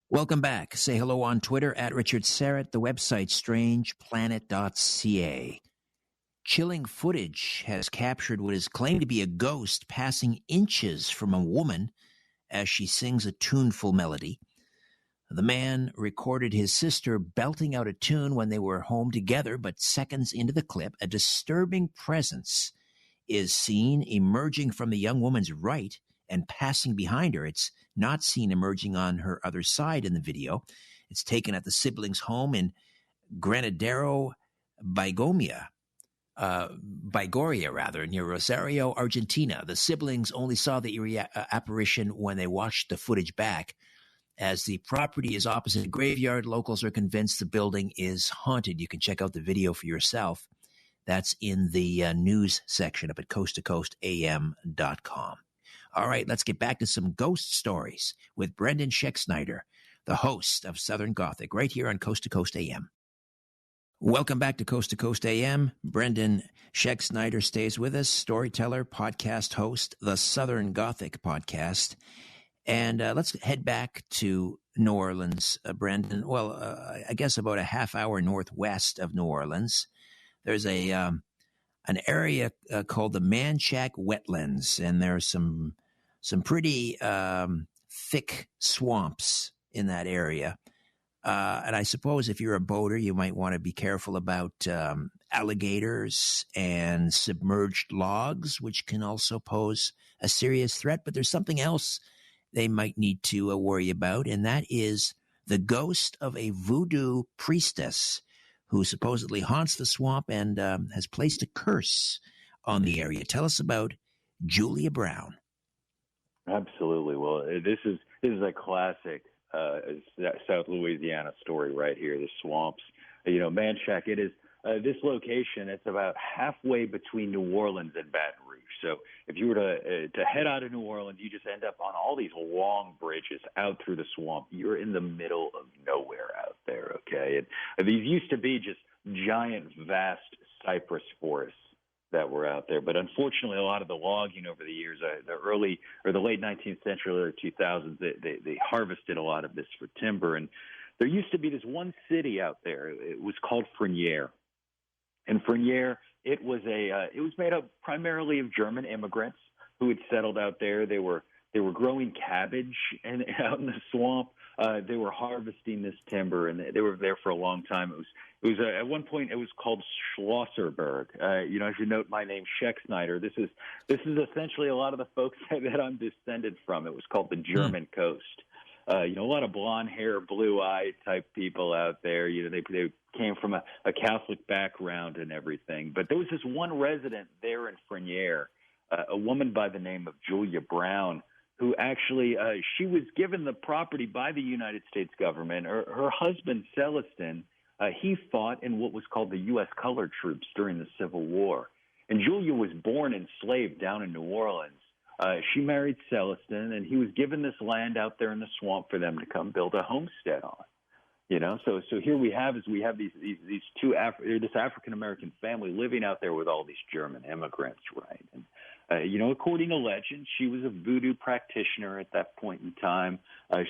Welcome back. Say hello on Twitter at Richard Serrett, the website strangeplanet.ca. Chilling footage has captured what is claimed to be a ghost passing inches from a woman as she sings a tuneful melody. The man recorded his sister belting out a tune when they were home together, but seconds into the clip, a disturbing presence is seen emerging from the young woman's right and passing behind her. It's not seen emerging on her other side in the video. It's taken at the siblings' home in Granadero, Bagoria, near Rosario, Argentina. The siblings only saw the apparition when they watched the footage back. As the property is opposite a graveyard, locals are convinced the building is haunted. You can check out the video for yourself. That's in the news section up at coasttocoastam.com. All right, let's get back to some ghost stories with Brendan Schexnayder, the host of Southern Gothic, right here on Coast to Coast AM. Welcome back to Coast AM. Brendan Schexnayder stays with us, storyteller, podcast host, the Southern Gothic podcast. And let's head back to New Orleans, Brendan. Well, I guess about a half hour northwest of New Orleans. There's an area called the Manchac Wetlands, and there's some pretty thick swamps in that area. And I suppose if you're a boater, you might want to be careful about alligators and submerged logs, which can also pose a serious threat. But there's something else they might need to worry about, and that is the ghost of a voodoo priestess who supposedly haunts the swamp and has placed a curse on the area. Tell us about Julia Brown. Absolutely. Well, this is a classic South Louisiana story right here. The swamps, Manchac. It is this location. It's about halfway between New Orleans and Baton Rouge. So if you were to head out of New Orleans, you just end up on all these long bridges out through the swamp. You're in the middle of nowhere out there. Okay, and these used to be just giant, vast cypress forests that were out there. But unfortunately, a lot of the logging over the years, the late 19th century, early 2000s, they harvested a lot of this for timber. And there used to be this one city out there. It was called Frenier. And Frenier, it was made up primarily of German immigrants who had settled out there. They were growing cabbage out in the swamp. They were harvesting this timber, and they were there for a long time. It was at one point it was called Schlosserberg. As you note, my name Schexnayder. This is essentially a lot of the folks that I'm descended from. It was called the German Coast. A lot of blonde hair, blue eye type people out there. They came from a Catholic background and everything. But there was this one resident there in Frenier, a woman by the name of Julia Brown, who actually she was given the property by the United States government. Her husband, Celestin, he fought in what was called the U.S. Colored Troops during the Civil War. And Julia was born enslaved down in New Orleans. She married Celestin, and he was given this land out there in the swamp for them to come build a homestead on. So here we have these two this African American family living out there with all these German immigrants, right? And according to legend, she was a voodoo practitioner at that point in time.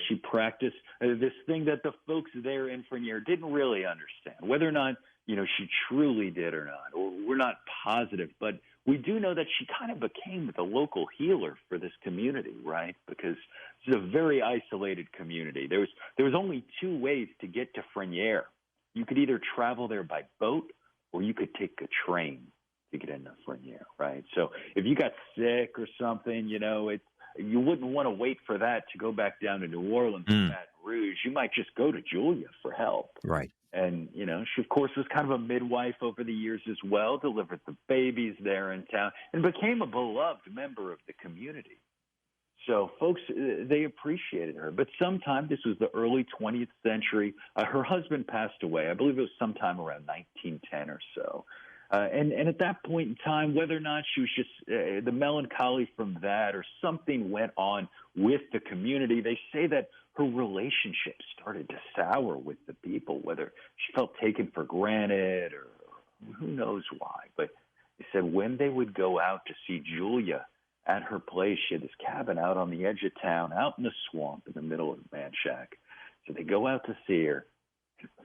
She practiced this thing that the folks there in Frenier didn't really understand, whether or not she truly did or not, or we're not positive, but we do know that she kind of became the local healer for this community, right? Because it's a very isolated community. There was only two ways to get to Frenier. You could either travel there by boat, or you could take a train to get into Frenier, right? So if you got sick or something, you wouldn't want to wait for that to go back down to New Orleans or Baton Rouge. You might just go to Julia for help. Right. And, she, of course, was kind of a midwife over the years as well, delivered the babies there in town, and became a beloved member of the community. So folks, they appreciated her. But sometime, this was the early 20th century, her husband passed away. I believe it was sometime around 1910 or so. And at that point in time, whether or not she was just the melancholy from that or something went on with the community, they say that her relationship started to sour with the people, whether she felt taken for granted or who knows why. But they said when they would go out to see Julia at her place, she had this cabin out on the edge of town, out in the swamp in the middle of Manchac. So they go out to see her.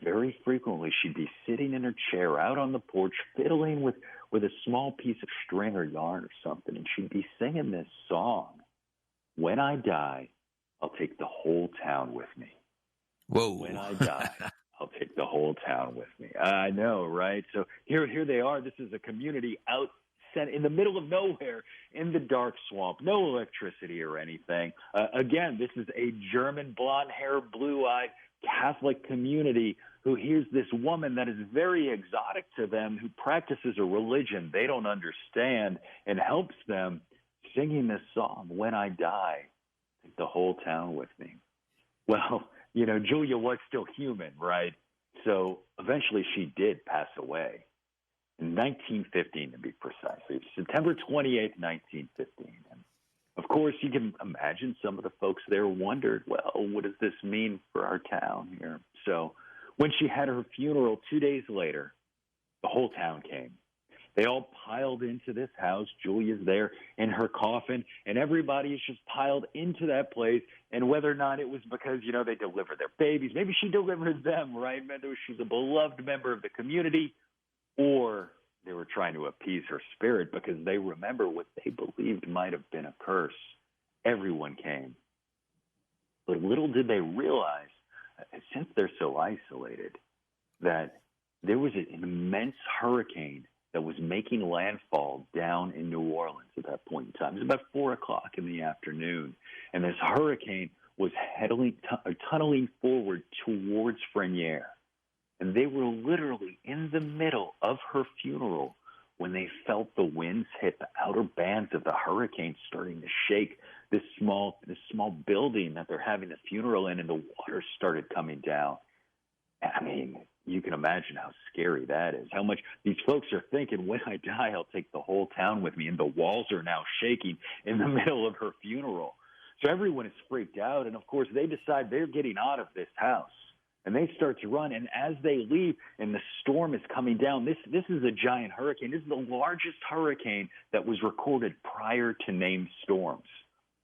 Very frequently, she'd be sitting in her chair out on the porch, fiddling with a small piece of string or yarn or something, and she'd be singing this song. When I die, I'll take the whole town with me. Whoa. When I die, I'll take the whole town with me. I know, right? So here they are. This is a community out in the middle of nowhere in the dark swamp. No electricity or anything. Again, this is a German, blonde-haired, blue-eyed Catholic community who hears this woman that is very exotic to them, who practices a religion they don't understand, and helps them singing this song, When I Die, take the whole town with me. Well, Julia was still human, right? So eventually she did pass away in 1915, to be precise. It's September 28th, 1915. And of course, you can imagine some of the folks there wondered, well, what does this mean for our town here? So when she had her funeral 2 days later, the whole town came. They all piled into this house. Julia's there in her coffin, and everybody is just piled into that place. And whether or not it was because, they delivered their babies, maybe she delivered them, right? Maybe she's a beloved member of the community, or they were trying to appease her spirit because they remember what they believed might have been a curse. Everyone came. But little did they realize, since they're so isolated, that there was an immense hurricane that was making landfall down in New Orleans at that point in time. It was about 4 o'clock in the afternoon, and this hurricane was tunneling forward towards Frenier. And they were literally in the middle of her funeral when they felt the winds hit the outer bands of the hurricane starting to shake this small building that they're having the funeral in, and the water started coming down. I mean, you can imagine how scary that is, how much these folks are thinking, when I die, I'll take the whole town with me. And the walls are now shaking in the middle of her funeral. So everyone is freaked out. And, of course, they decide they're getting out of this house. And they start to run. And as they leave and the storm is coming down, this is a giant hurricane. This is the largest hurricane that was recorded prior to named storms.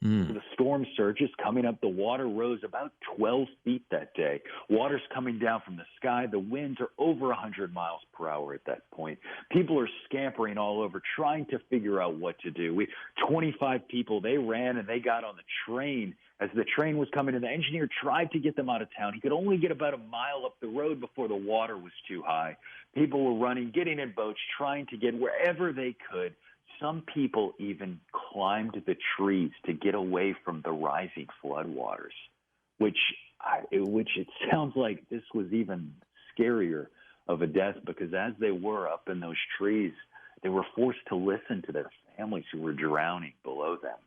So the storm surges coming up. The water rose about 12 feet that day. Water's coming down from the sky. The winds are over 100 miles per hour at that point. People are scampering all over, trying to figure out what to do. 25 people, they ran and they got on the train. As the train was coming in, the engineer tried to get them out of town. He could only get about a mile up the road before the water was too high. People were running, getting in boats, trying to get wherever they could. Some people even climbed the trees to get away from the rising floodwaters, which it sounds like this was even scarier of a death, because as they were up in those trees, they were forced to listen to their families who were drowning below them.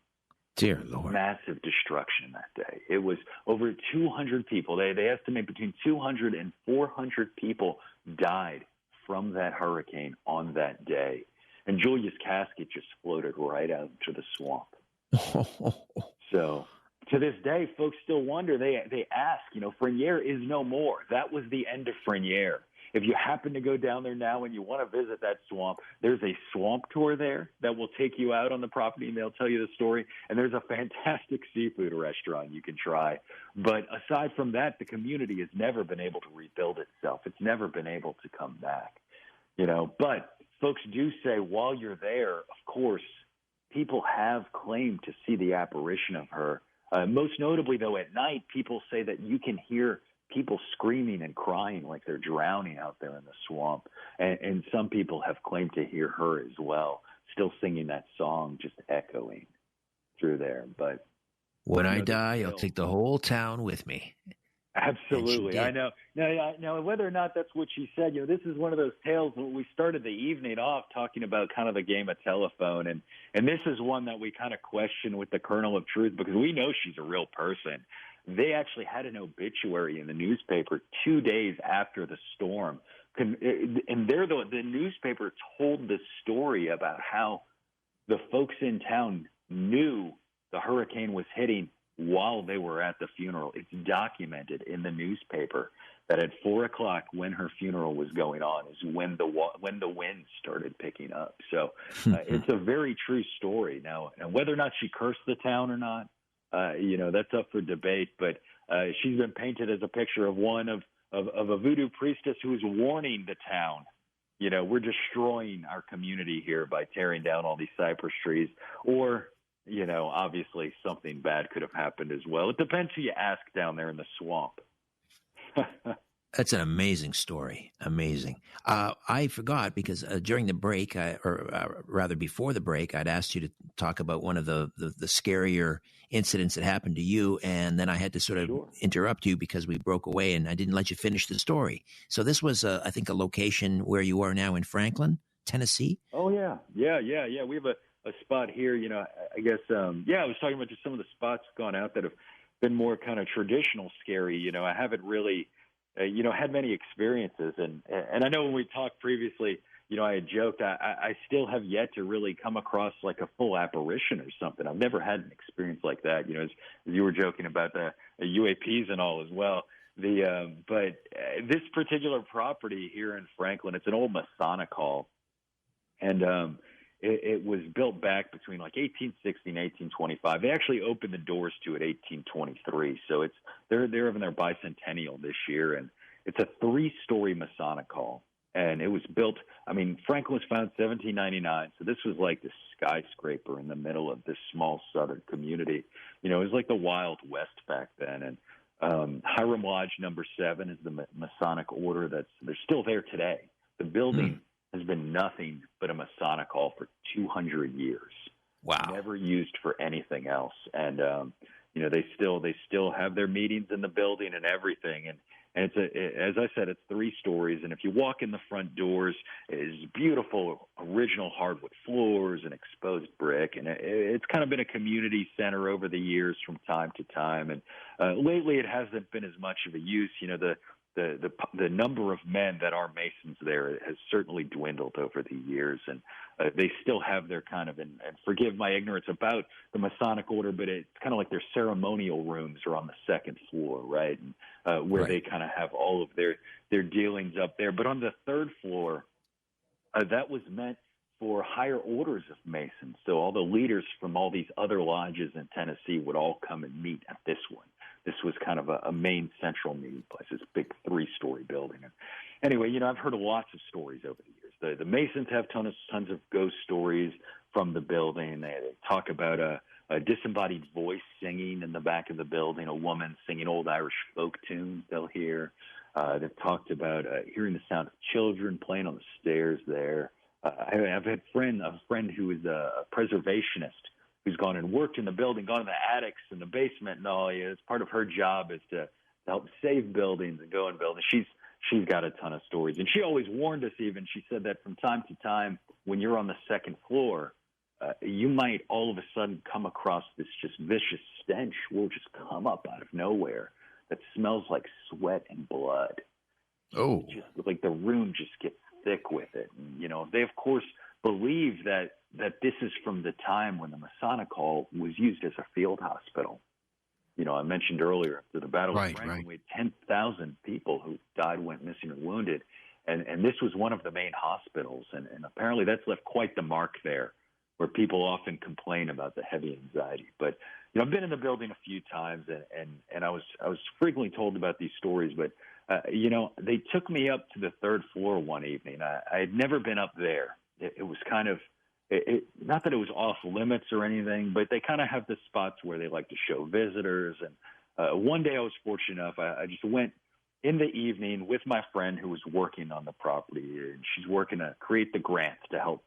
Dear Lord. Massive destruction that day. It was over 200 people. They estimate between 200 and 400 people died from that hurricane on that day. And Julia's casket just floated right out into the swamp. So to this day, folks still wonder. They ask, Frenier is no more. That was the end of Frenier. If you happen to go down there now and you want to visit that swamp, there's a swamp tour there that will take you out on the property, and they'll tell you the story. And there's a fantastic seafood restaurant you can try. But aside from that, the community has never been able to rebuild itself. It's never been able to come back, But folks do say while you're there, of course, people have claimed to see the apparition of her. Most notably, though, at night, people say that you can hear people screaming and crying like they're drowning out there in the swamp. And some people have claimed to hear her as well, still singing that song, just echoing through there. But when I die, I'll take the whole town with me. Absolutely. I know. Now, whether or not that's what she said, this is one of those tales. We started the evening off talking about kind of the game of telephone. And this is one that we kind of question with the kernel of truth, because we know she's a real person. They actually had an obituary in the newspaper 2 days after the storm. And the newspaper told the story about how the folks in town knew the hurricane was hitting while they were at the funeral. It's documented in the newspaper that at 4 o'clock, when her funeral was going on, is when the wind started picking up. So it's a very true story. Now, whether or not she cursed the town or not, that's up for debate. But She's been painted as a picture of one of a voodoo priestess who is warning the town, we're destroying our community here by tearing down all these cypress trees. Or, obviously something bad could have happened as well. It depends who you ask down there in the swamp. That's an amazing story. Amazing. I forgot because during the break, or rather before the break, I'd asked you to talk about one of the scarier incidents that happened to you, and then I had to sort of interrupt you because we broke away, and I didn't let you finish the story. So this was, I think, a location where you are now in Franklin, Tennessee. Oh yeah. We have a spot here. I guess. I was talking about just some of the spots gone out that have been more kind of traditional scary. I haven't really. Had many experiences, and I know when we talked previously, I had joked I still have yet to really come across like a full apparition or something. I've never had an experience like that. As you were joking about the UAPs and all as well. But this particular property here in Franklin, it's an old Masonic hall, and it was built back between like 1860 and 1825. They actually opened the doors to it 1823. So they're having their bicentennial this year, and it's a 3-story Masonic hall. And it was built. Franklin was founded 1799, so this was like the skyscraper in the middle of this small southern community. It was like the Wild West back then. And Hiram Lodge number 7 is the Masonic order they're still there today. The building has been nothing but a Masonic hall for 200 years. Wow. Never used for anything else. And, they still have their meetings in the building and everything. And it's as I said, it's 3 stories. And if you walk in the front doors, it's beautiful original hardwood floors and exposed brick. And it's kind of been a community center over the years from time to time. And lately it hasn't been as much of a use. The number of men that are Masons there has certainly dwindled over the years, and they still have their kind of, and forgive my ignorance about the Masonic order, but it's kind of like their ceremonial rooms are on the 2nd floor, right? And, where they kind of have all of their dealings up there. But on the 3rd floor, that was meant for higher orders of Masons. So all the leaders from all these other lodges in Tennessee would all come and meet at this one. This was kind of a main central meeting place, this big 3-story building. And anyway, I've heard lots of stories over the years. The Masons have tons of ghost stories from the building. They talk about a disembodied voice singing in the back of the building, a woman singing old Irish folk tunes they'll hear. They've talked about hearing the sound of children playing on the stairs there. I've had a friend who is a preservationist who's gone and worked in the building, gone to the attics and the basement and all. It's part of her job is to help save buildings and go in buildings. She's got a ton of stories. And she always warned us even. She said that from time to time when you're on the 2nd floor, you might all of a sudden come across this just vicious stench will just come up out of nowhere that smells like sweat and blood. Oh. Just like the room just gets thick with it. And, they, of course, believe that this is from the time when the Masonic Hall was used as a field hospital. I mentioned earlier, after the Battle of Franklin, we had 10,000 people who died, went missing, or wounded. And this was one of the main hospitals. And apparently that's left quite the mark there, where people often complain about the heavy anxiety. But, I've been in the building a few times, and I was frequently told about these stories. But, they took me up to the 3rd floor one evening. I had never been up there. It was kind of, not that it was off limits or anything, but they kind of have the spots where they like to show visitors. And one day I was fortunate enough, I just went in the evening with my friend who was working on the property, and she's working to create the grants to help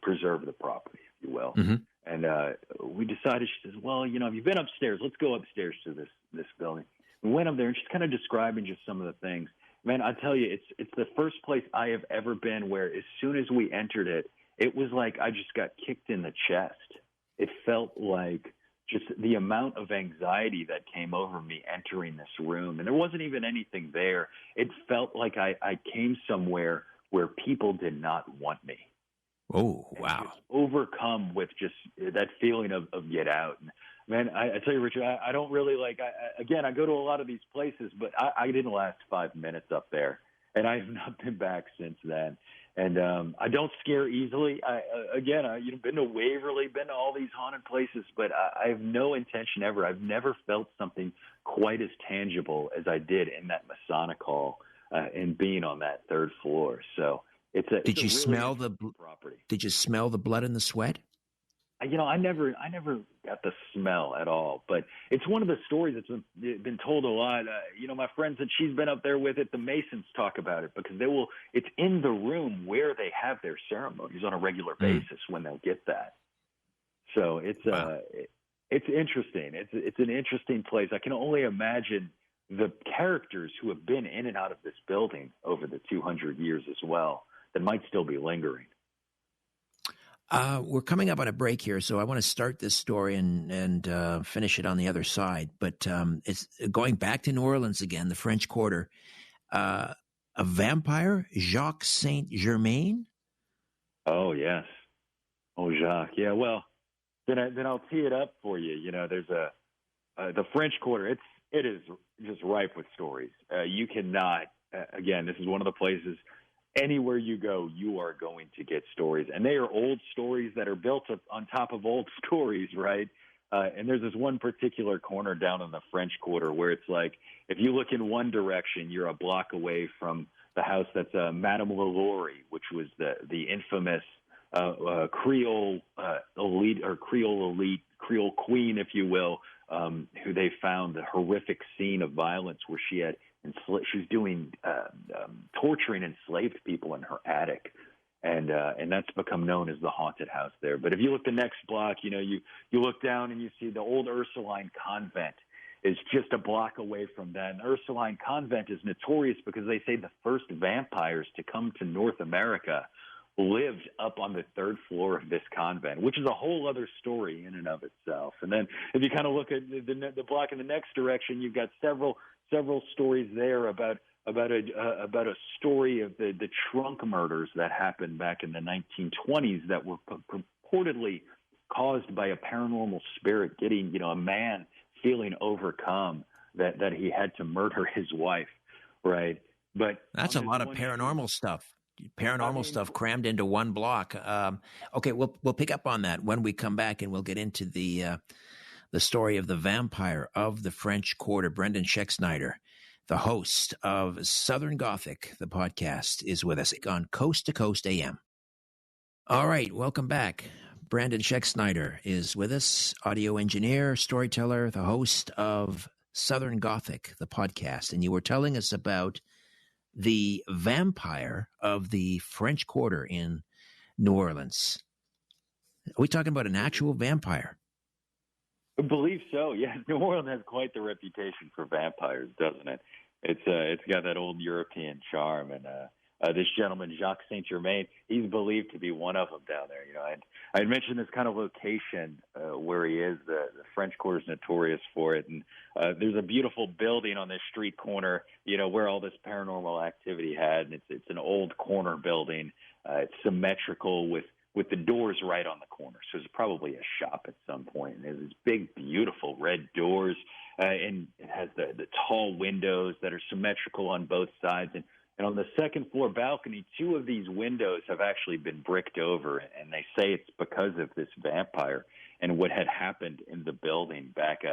preserve the property, if you will. Mm-hmm. And we decided, she says, well, have you been upstairs? Let's go upstairs to this building. We went up there, and she's kind of describing just some of the things. Man, I tell you, it's the first place I have ever been where as soon as we entered it, it was like I just got kicked in the chest. It felt like just the amount of anxiety that came over me entering this room. And there wasn't even anything there. It felt like I came somewhere where people did not want me. Oh, wow. Just overcome with just that feeling of get out. And man, I tell you, Richard, I don't really I go to a lot of these places, but I didn't last 5 minutes up there, and I have not been back since then. And I don't scare easily. I've been to Waverly, been to all these haunted places, but I have no intention ever. I've never felt something quite as tangible as I did in that Masonic Hall and being on that third floor. So Did you really smell the property. Did you smell the blood and the sweat? I never got the smell at all, but it's one of the stories that's been told a lot. My friend said she's been up there with it. The Masons talk about it because it's in the room where they have their ceremonies on a regular basis when they'll get that. So it's interesting. It's an interesting place. I can only imagine the characters who have been in and out of this building over the 200 years as well that might still be lingering. We're coming up on a break here, so I want to start this story and finish it on the other side. But it's going back to New Orleans again, the French Quarter. A vampire, Jacques Saint Germain. Oh yes, Jacques. Yeah. Well, then I'll tee it up for you. There's the French Quarter. It is just ripe with stories. You cannot. Again, this is one of the places. Anywhere you go, you are going to get stories. And they are old stories that are built on top of old stories, right? And there's this one particular corner down in the French Quarter where it's like, if you look in one direction, you're a block away from the house that's Madame LaLaurie, which was the infamous Creole elite, Creole queen, if you will, who they found the horrific scene of violence where she was doing torturing enslaved people in her attic, and that's become known as the haunted house there. But if you look the next block, you look down and you see the old Ursuline convent is just a block away from that. And the Ursuline convent is notorious because they say the first vampires to come to North America lived up on the third floor of this convent, which is a whole other story in and of itself. And then if you kind of look at the block in the next direction, you've got several stories there about a story of the trunk murders that happened back in the 1920s that were purportedly caused by a paranormal spirit getting, a man feeling overcome that he had to murder his wife, right? But that's a lot of paranormal stuff. Stuff crammed into one block. Okay, we'll pick up on that when we come back, and we'll get into the story of the vampire of the French Quarter. Brendan Schexnayder, the host of Southern Gothic, the podcast, is with us on Coast to Coast AM. All right, welcome back. Brendan Schexnayder is with us, audio engineer, storyteller, the host of Southern Gothic, the podcast. And you were telling us about the vampire of the French Quarter in New Orleans. Are we talking about an actual vampire? I believe so. Yeah, New Orleans has quite the reputation for vampires, doesn't it? It's got that old European charm, and this gentleman Jacques Saint Germain, he's believed to be one of them down there. I had mentioned this kind of location where he is. The French Quarter is notorious for it, and there's a beautiful building on this street corner, where all this paranormal activity had. And it's an old corner building. It's symmetrical with the doors right on the corner. So it's probably a shop at some point. And there's these big, beautiful red doors, and it has the tall windows that are symmetrical on both sides. And on the second floor balcony, two of these windows have actually been bricked over, and they say it's because of this vampire and what had happened in the building back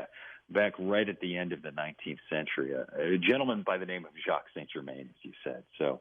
right at the end of the 19th century. A gentleman by the name of Jacques Saint Germain, as you said. So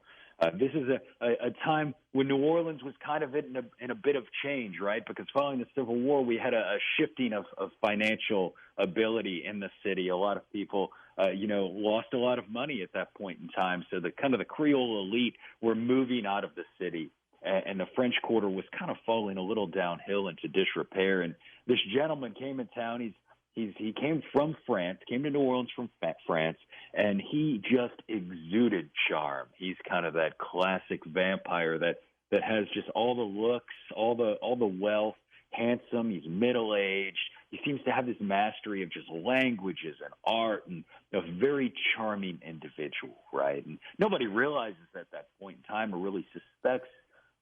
this is a time when New Orleans was kind of in a bit of change, right? Because following the Civil War, we had a shifting of financial ability in the city. A lot of people, lost a lot of money at that point in time. So the Creole elite were moving out of the city, and the French Quarter was kind of falling a little downhill into disrepair. And this gentleman came in town. He came from France, came to New Orleans from France, and he just exuded charm. He's kind of that classic vampire that has just all the looks, all the wealth, handsome. He's middle-aged. He seems to have this mastery of just languages and art, and a very charming individual, right? And nobody realizes at that point in time or really suspects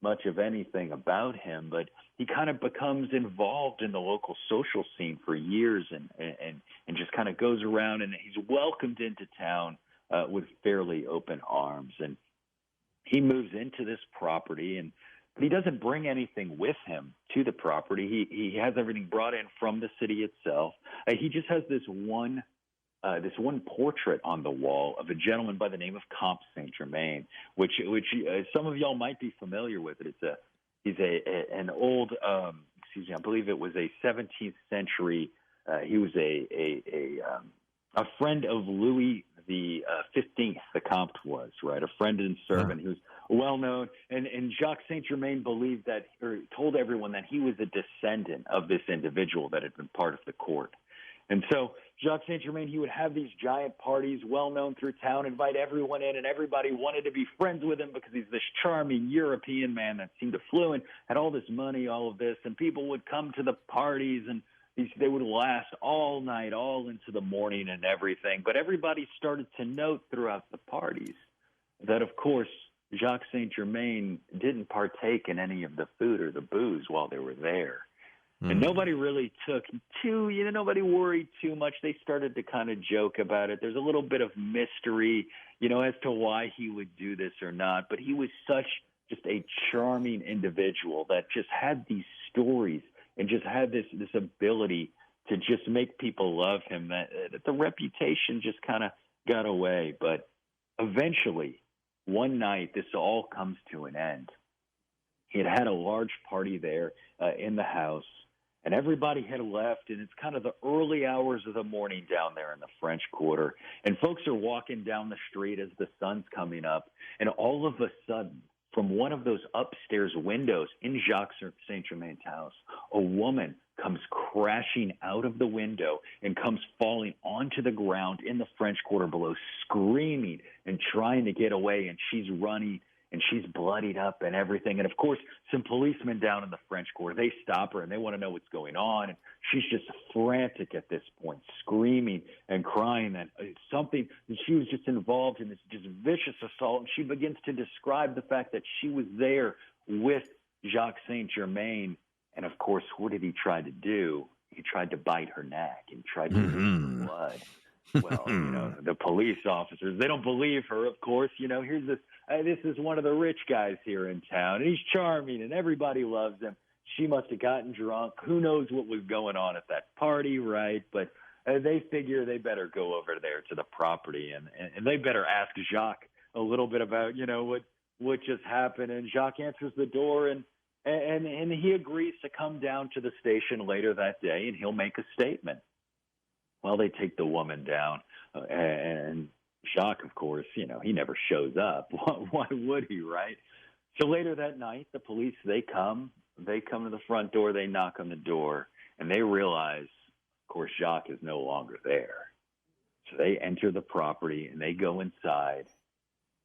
much of anything about him, but he kind of becomes involved in the local social scene for years and just kind of goes around, and he's welcomed into town with fairly open arms. And he moves into this property, but he doesn't bring anything with him to the property. He has everything brought in from the city itself. He just has this one portrait on the wall of a gentleman by the name of Comte Saint Germain, which some of y'all might be familiar with. He's an old, I believe it was a 17th century. He was a friend of Louis the 15th. The Comte was, right, a friend and servant who's well known. And Jacques Saint Germain believed that, or told everyone that he was a descendant of this individual that had been part of the court. And so Jacques Saint Germain, he would have these giant parties, well known through town, invite everyone in, and everybody wanted to be friends with him because he's this charming European man that seemed affluent, had all this money, all of this, and people would come to the parties, and they would last all night, all into the morning and everything. But everybody started to note throughout the parties that, of course, Jacques Saint Germain didn't partake in any of the food or the booze while they were there. And nobody really nobody worried too much. They started to kind of joke about it. There's a little bit of mystery, as to why he would do this or not. But he was just a charming individual that just had these stories and just had this ability to just make people love him, that the reputation just kind of got away. But eventually, one night, this all comes to an end. He had a large party there in the house, and everybody had left, and it's kind of the early hours of the morning down there in the French Quarter, and folks are walking down the street as the sun's coming up, and all of a sudden, from one of those upstairs windows in Jacques Saint Germain's house, a woman comes crashing out of the window and comes falling onto the ground in the French Quarter below, screaming and trying to get away, and she's running, and she's bloodied up and everything. And, of course, some policemen down in the French Quarter, they stop her, and they want to know what's going on. And she's just frantic at this point, screaming and crying that something – she was just involved in this just vicious assault. And she begins to describe the fact that she was there with Jacques Saint Germain. And, of course, what did he try to do? He tried to bite her neck and tried to drink her blood. Well, the police officers, they don't believe her, of course. Here's this is one of the rich guys here in town, and he's charming, and everybody loves him. She must have gotten drunk. Who knows what was going on at that party, right? But they figure they better go over there to the property, and they better ask Jacques a little bit about, what just happened. And Jacques answers the door, and he agrees to come down to the station later that day, and he'll make a statement. Well, they take the woman down, and Jacques, of course, he never shows up. Why would he, right? So later that night, the police, they come to the front door, they knock on the door, and they realize, of course, Jacques is no longer there. So they enter the property, and they go inside,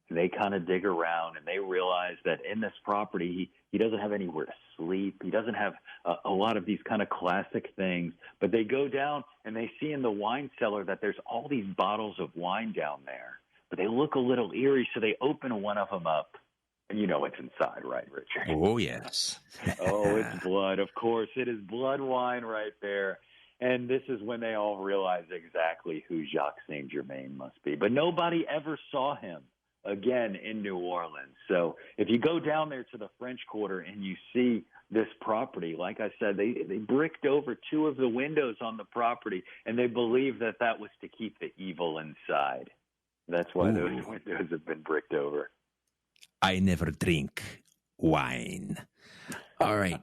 and they kind of dig around, and they realize that in this property, he doesn't have anywhere to sleep. He doesn't have a lot of these kind of classic things. But they go down, and they see in the wine cellar that there's all these bottles of wine down there. But they look a little eerie, so they open one of them up. And you know what's inside, right, Richard? Oh, yes. Oh, it's blood, of course. It is blood wine right there. And this is when they all realize exactly who Jacques Saint Germain must be. But nobody ever saw him again in New Orleans. So if you go down there to the French Quarter and you see this property, like I said, they bricked over two of the windows on the property, and they believe that was to keep the evil inside. That's why those windows have been bricked over. I never drink wine. All right.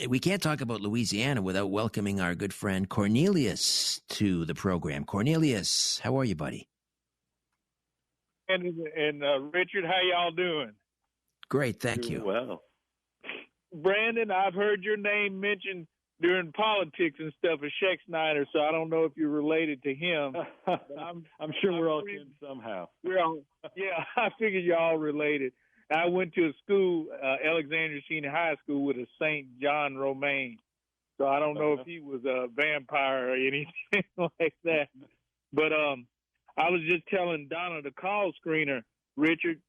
We can't talk about Louisiana without welcoming our good friend Cornelius to the program. Cornelius, how are you, buddy? And Richard, how y'all doing? Great, thank you. Well, Brandon, I've heard your name mentioned during politics and stuff as Sheck Snyder, so I don't know if you're related to him. I'm sure we're all kin somehow. I figured you're all related. I went to a school, Alexandria Senior High School, with a St. John Romaine, so I don't know if he was a vampire or anything like that. But I was just telling Donna, the call screener, Richard,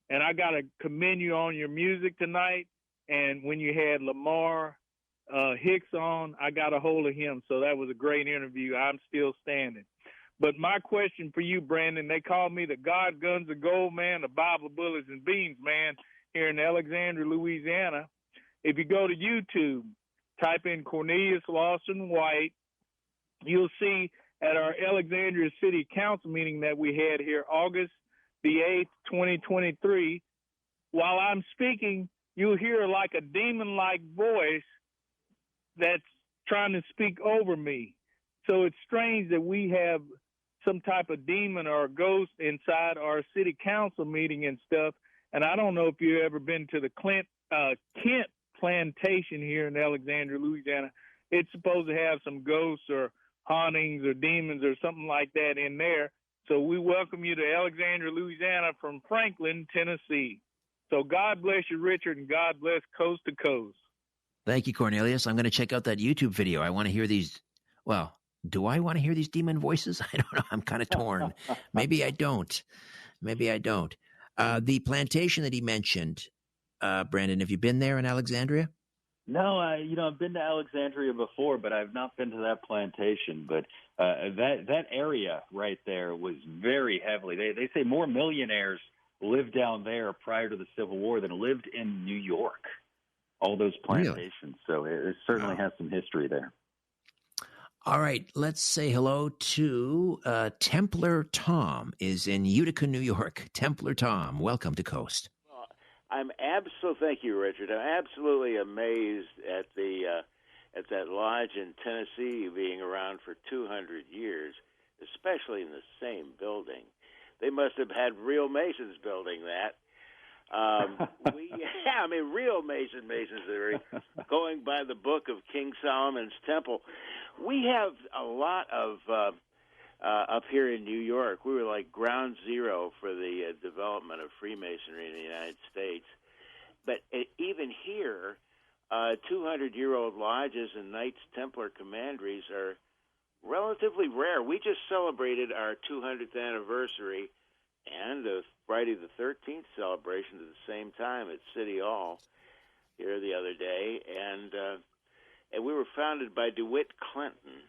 and I got to commend you on your music tonight. And when you had Lamar Hicks on, I got a hold of him. So that was a great interview. I'm still standing. But my question for you, Brandon, they call me the God Guns of Gold man, the Bible Bullets and Beans man here in Alexandria, Louisiana. If you go to YouTube, type in Cornelius Lawson White, you'll see at our Alexandria City Council meeting that we had here August the 8th, 2023, while I'm speaking, you'll hear like a demon-like voice that's trying to speak over me. So it's strange that we have some type of demon or a ghost inside our city council meeting and stuff. And I don't know if you've ever been to the Kent Plantation here in Alexandria, Louisiana. It's supposed to have some ghosts or hauntings or demons or something like that in there. So we welcome you to Alexandria, Louisiana from Franklin, Tennessee. So God bless you, Richard, and God bless Coast to Coast. Thank you, Cornelius. I'm going to check out that YouTube video. I want to hear these. Well, do I want to hear these demon voices? I don't know. I'm kind of torn. Maybe I don't. The plantation that he mentioned, Brandon, have you been there in Alexandria? No, I've been to Alexandria before, but I've not been to that plantation. But that area right there was very heavily. They say more millionaires lived down there prior to the Civil War than lived in New York. All those plantations. Really? So it certainly has some history there. All right, let's say hello to Templar Tom is in Utica, New York. Templar Tom, welcome to Coast. Thank you, Richard. I'm absolutely amazed at that lodge in Tennessee being around for 200 years, especially in the same building. They must have had real masons building that. Real masonry, going by the book of King Solomon's Temple. We have a lot of, up here in New York, we were like ground zero for the development of Freemasonry in the United States. But even here, 200-year-old lodges and Knights Templar commanderies are relatively rare. We just celebrated our 200th anniversary and the Friday the 13th celebration at the same time at City Hall here the other day, and we were founded by DeWitt Clinton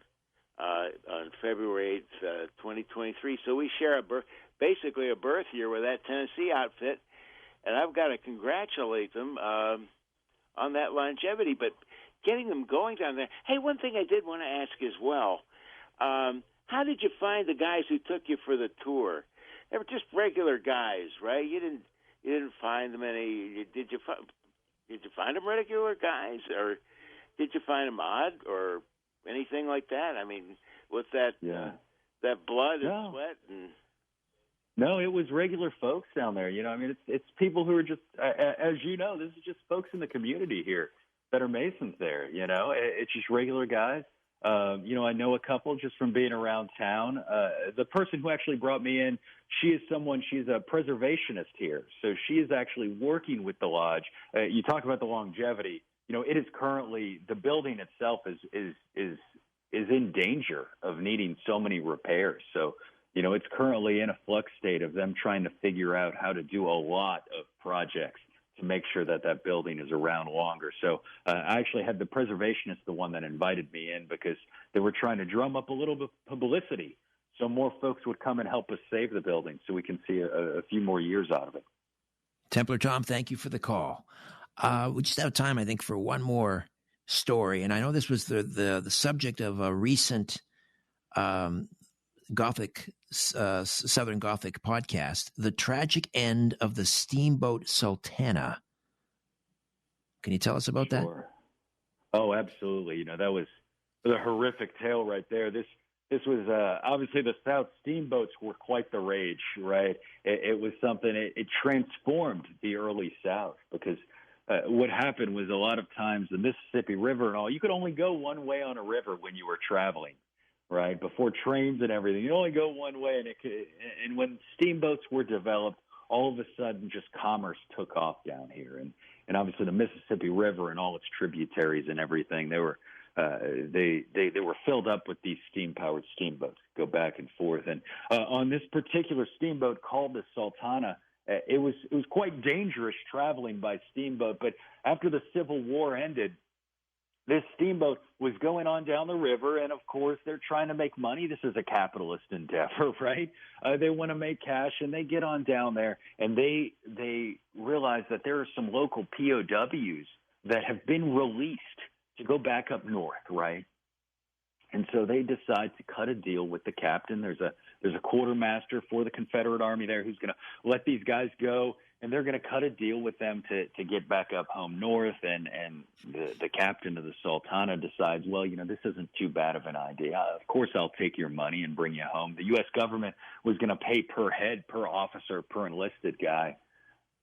on February 8th, 2023. So we share basically a birth year with that Tennessee outfit, and I've got to congratulate them on that longevity. But getting them going down there. Hey, one thing I did want to ask as well: how did you find the guys who took you for the tour? They were just regular guys, right? You didn't find them any. Did you find them regular guys, or did you find them odd, or anything like that? I mean, with that blood and sweat and. No, it was regular folks down there. It's people who are just, as you know, this is just folks in the community here that are Masons there. It's just regular guys. I know a couple just from being around town. The person who actually brought me in, she's a preservationist here. So she is actually working with the lodge. You talk about the longevity. It is currently, the building itself is in danger of needing so many repairs. So, it's currently in a flux state of them trying to figure out how to do a lot of projects to make sure that building is around longer. So I actually had the preservationist, the one that invited me in, because they were trying to drum up a little bit of publicity so more folks would come and help us save the building so we can see a few more years out of it. Templar Tom, thank you for the call. We just have time, I think, for one more story. And I know this was the subject of a recent Gothic, Southern Gothic podcast, The Tragic End of the Steamboat Sultana. Can you tell us about that? Oh, absolutely. That was a horrific tale right there. This was obviously the South steamboats were quite the rage, right? It was something, it transformed the early South because what happened was a lot of times the Mississippi River and all, you could only go one way on a river when you were traveling. Right, before trains and everything, you only go one way, and when steamboats were developed, all of a sudden, just commerce took off down here, and obviously the Mississippi River and all its tributaries and everything, they were filled up with these steam-powered steamboats, go back and forth, and on this particular steamboat called the Sultana, it was quite dangerous traveling by steamboat, but after the Civil War ended, this steamboat was going on down the river, and of course they're trying to make money. This is a capitalist endeavor, right? They want to make cash, and they get on down there, and they realize that there are some local POWs that have been released to go back up north, right? And so they decide to cut a deal with the captain. There's a quartermaster for the Confederate Army there who's going to let these guys go, and they're going to cut a deal with them to get back up home north. And the captain of the Sultana decides, well, this isn't too bad of an idea. Of course, I'll take your money and bring you home. The U.S. government was going to pay per head, per officer, per enlisted guy.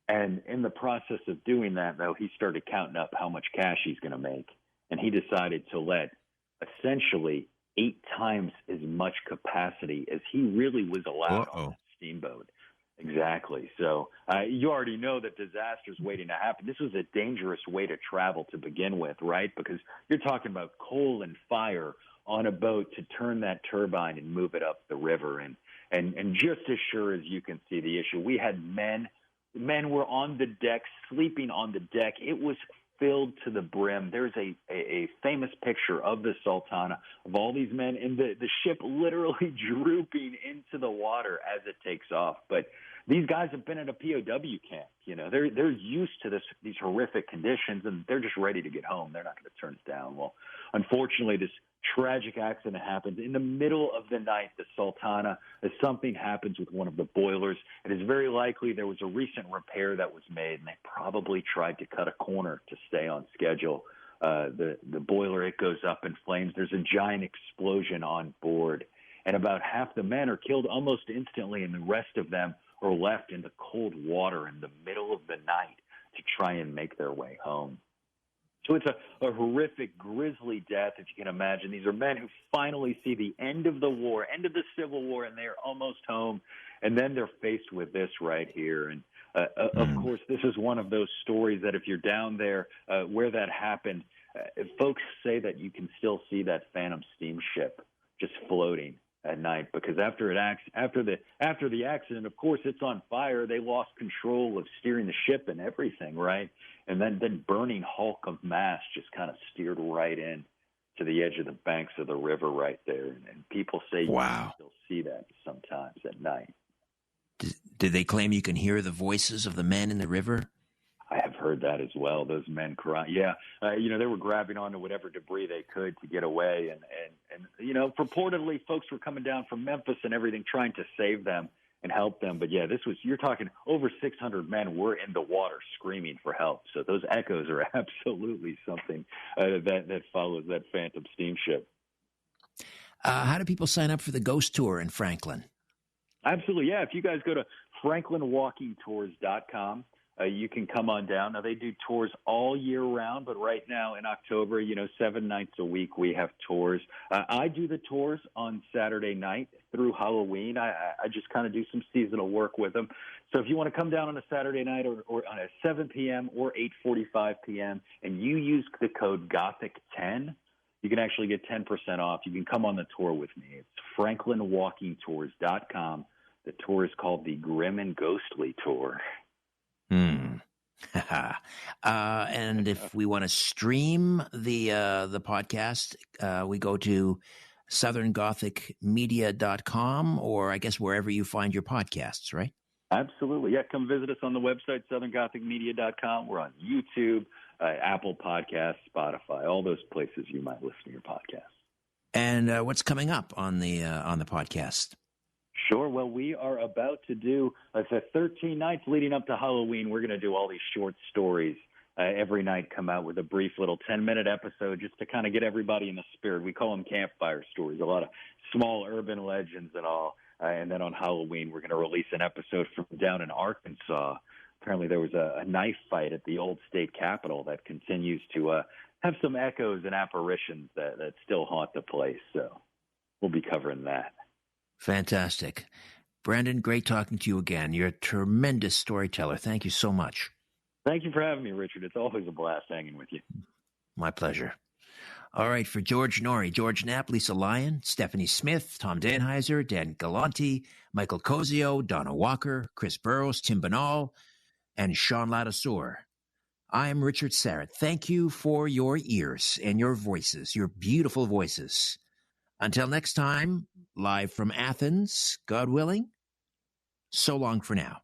And in the process of doing that, though, he started counting up how much cash he's going to make. And he decided to let essentially 8 times as much capacity as he really was allowed on the steamboat. Exactly. So you already know that disaster's waiting to happen. This was a dangerous way to travel to begin with, right? Because you're talking about coal and fire on a boat to turn that turbine and move it up the river. And just as sure as you can see the issue, we had men were on the deck, sleeping on the deck. It was filled to the brim. There's a famous picture of the Sultana of all these men and the ship literally drooping into the water as it takes off. But these guys have been in a POW camp. They're used to these horrific conditions, and they're just ready to get home. They're not going to turn it down. Well, unfortunately, this tragic accident happens in the middle of the night. The Sultana, as something happens with one of the boilers, it is very likely there was a recent repair that was made, and they probably tried to cut a corner to stay on schedule. The boiler, it goes up in flames. There's a giant explosion on board, and about half the men are killed almost instantly, and the rest of them are left in the cold water in the middle of the night to try and make their way home. So it's a horrific, grisly death, if you can imagine. These are men who finally see the end of the war, end of the Civil War, and they're almost home. And then they're faced with this right here. And, of course, this is one of those stories that if you're down there where that happened, folks say that you can still see that Phantom steamship just floating at night, because after the accident, of course, it's on fire. They lost control of steering the ship and everything, right? And then burning hulk of mass just kind of steered right in to the edge of the banks of the river right there. And people say you can still see that sometimes at night. Did they claim you can hear the voices of the men in the river? I have heard that as well. Those men crying. Yeah. They were grabbing onto whatever debris they could to get away. And purportedly folks were coming down from Memphis and everything trying to save them and help them. But yeah, you're talking over 600 men were in the water screaming for help. So those echoes are absolutely something that follows that Phantom steamship. How do people sign up for the Ghost Tour in Franklin? Absolutely. Yeah. If you guys go to franklinwalkingtours.com, you can come on down. Now, they do tours all year round, but right now in October, 7 nights a week, we have tours. I do the tours on Saturday night through Halloween. I just kind of do some seasonal work with them. So if you want to come down on a Saturday night or on a 7 p.m. or 8:45 p.m. and you use the code Gothic10, you can actually get 10% off. You can come on the tour with me. It's franklinwalkingtours.com. The tour is called the Grim and Ghostly Tour. And if we want to stream the podcast, we go to southerngothicmedia.com, or I guess wherever you find your podcasts, right? Absolutely. Yeah, come visit us on the website, southerngothicmedia.com. We're on YouTube, Apple Podcasts, Spotify, all those places you might listen to your podcast. And what's coming up on the podcast? Sure. Well, we are about to do the 13 nights leading up to Halloween. We're going to do all these short stories every night, come out with a brief little 10-minute episode just to kind of get everybody in the spirit. We call them campfire stories, a lot of small urban legends and all. And then on Halloween, we're going to release an episode from down in Arkansas. Apparently there was a knife fight at the old state capitol that continues to have some echoes and apparitions that still haunt the place. So we'll be covering that. Fantastic. Brandon, great talking to you again. You're a tremendous storyteller. Thank you so much. Thank you for having me, Richard. It's always a blast hanging with you. My pleasure. All right, for George Norrie, George Knapp, Lisa Lyon, Stephanie Smith, Tom Danheiser, Dan Galanti, Michael Cozio, Donna Walker, Chris Burrows, Tim Banal, and Sean Ladouceur. I am Richard Sarrett. Thank you for your ears and your voices, your beautiful voices. Until next time, live from Athens, God willing, so long for now.